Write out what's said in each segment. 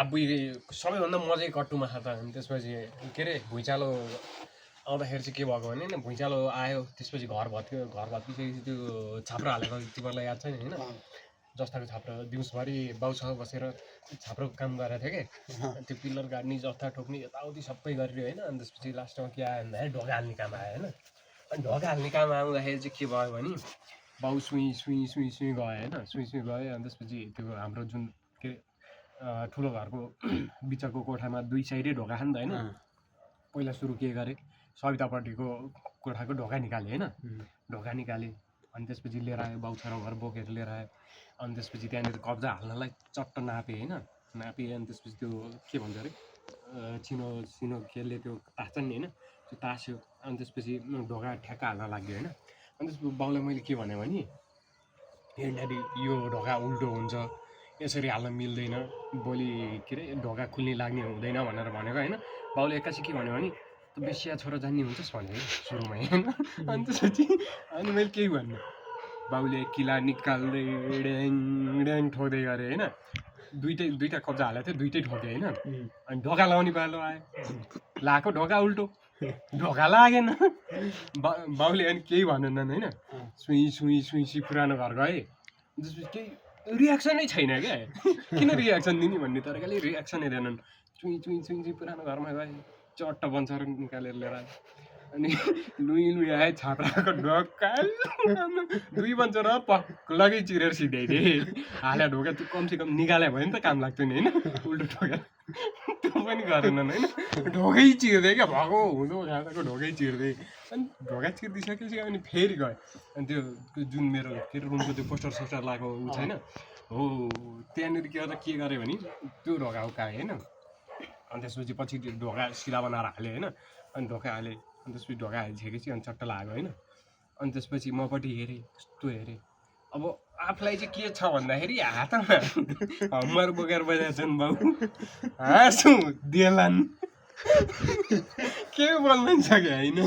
आबुई सबैभन्दा मजै कट्टुमा खा त अनि त्यसपछि के अरे भुइँचालो आउँदाखेरि चाहिँ के भएको भने नि भुइँचालो आयो त्यसपछि घर भत्किसकेपछि त्यो छाप्रो हालेको तिमीहरूलाई याद छैन होइन जस्ताको छाप्रो दिउँसभरि बाउसँग बसेर छाप्रोको काम गरेको थियो कि त्यो पिल्लर गाड्ने जस्ता ठोक्ने यताउति सबै गरेर होइन अनि त्यसपछि लास्टमा के आयो भन्दाखेरि ढोका हाल्ने काम आयो होइन अनि ढोका हाल्ने काम आउँदाखेरि चाहिँ के भयो भने बाउ सुई गयो होइन सुई गयो अनि त्यसपछि त्यो हाम्रो जुन के ठुलो घरको बिचको कोठामा दुई साइडै ढोका छ नि त होइन पहिला सुरु के गरे सवितापट्टिको कोठाको ढोका निकाले होइन ढोका निकाले अनि त्यसपछि लिएर आयो बाउ छोरा घर बोकेर लिएर आयो अनि त्यसपछि त्यहाँनिर कब्जा हाल्नलाई चट्ट नापे होइन नापे अनि त्यसपछि त्यो के भन्छ अरे सिनो खेलले त्यो तास्छ नि होइन त्यो तास्यो अनि त्यसपछि ढोका ठ्याक्क हाल्न लाग्यो होइन अनि त्यसपछि बाउलाई मैले के भने ड्याडी यो ढोका उल्टो हुन्छ यसरी हाल्न मिल्दैन भोलि के अरे ढोका खुल्ने लाग्ने हुँदैन भनेर भनेको होइन बाउले एक्कासी के भन्यो भने त बेसिया छोरा जान्ने हुन्छस् भनेको सुरुमै होइन अनि त्यसपछि अनि मैले केही भन्नु बाउले किला निकाल्दै ड्याङ ठोक्दै गरे होइन दुईटा कब्जा हालेको थियो दुइटै ठोके होइन अनि ढोका लाउने पालो आयो लाएको ढोका उल्टो ढोका लागेन बाउले अनि केही भनेनन् होइन सुई पुरानो घर गए त्यसपछि केही रियाक्सनै छैन क्या किन रियाक्सन दिने भन्ने तरिकाले रियाक्सनै दिएनन् चुई पुरानो घरमा गए चट्ट बन्चर निकालेर लिएर आयो अनि लुई आयो छाप्राको ढोका दुई बन्चर पक्कै चिरेर सिध्याइदिए हाल्या ढोका त्यो कमसेकम निकाल्यो भने त काम लाग्थ्यो नि होइन उल्टो ढोका त्यो पनि गरेनन् होइन ढोकै चिर्दै क्या भएको हुँदो खाँदाको ढोकै चिर्दै अनि ढोका चिरिदिइसकेपछि अनि फेरि गयो अनि त्यो जुन मेरो के अरे रुमको त्यो पोस्टर लगाएको ऊ छैन हो त्यहाँनिर के गरेँ भने त्यो ढोका उकाएँ होइन अनि त्यसपछि पछि त्यो ढोका सिधा बनाएर हालेँ होइन अनि ढोका हालेँ अनि त्यसपछि ढोका हालिसकेपछि अनि चट्ट लाग्यो होइन अनि त्यसपछि मपट्टि हेरेँ कस्तो हेरेँ अब आफूलाई चाहिँ के छ भन्दाखेरि हातमा हम्मर बोकेर बजाएको छन् बाउ हाँसु देलान् के बोल्नु सक्यो होइन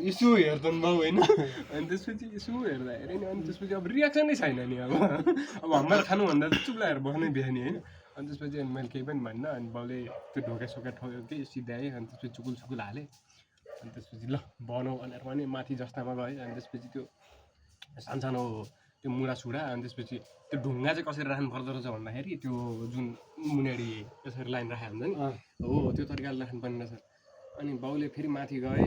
यसो हेर्छन् बाउ होइन अनि त्यसपछि यसो हेर्दाखेरि नि अनि त्यसपछि अब रियाक्सनै छैन नि अब हम्मर खानुभन्दा चुप लागेर बस्नै बिहानी होइन अनि त्यसपछि अनि मैले केही पनि भन्न अनि बाउले त्यो ढोका सोका ठोक्यो कि सिध्याएँ अनि त्यसपछि चुकुल हालेँ अनि त्यसपछि ल बनाऊ भनेर पनि माथि जस्तामा गएँ अनि त्यसपछि त्यो सानो त्यो मुढा अनि त्यसपछि त्यो ढुङ्गा चाहिँ कसरी राख्नु पर्दो रहेछ भन्दाखेरि त्यो जुन मुनियाडी यसरी लाइन राखेको हुन्छ नि हो त्यो तरिकाले राख्नुपर्ने रहेछ अनि बाउले फेरि माथि गए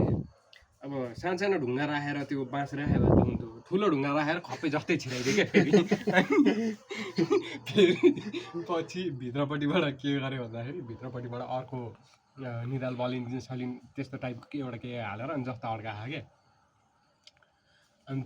अब सानो ढुङ्गा राखेर त्यो बाँस राखेर त हुन्थ्यो ठुलो ढुङ्गा राखेर खप्पै जस्तै छिराइदियो क्या फेरि पछि भित्रपट्टिबाट के गर्यो भन्दाखेरि भित्रपट्टिबाट अर्को निदाल बलिन सलिन त्यस्तो टाइपको एउटा के हालेर अनि जस्तो अड्का आयो क्या अनि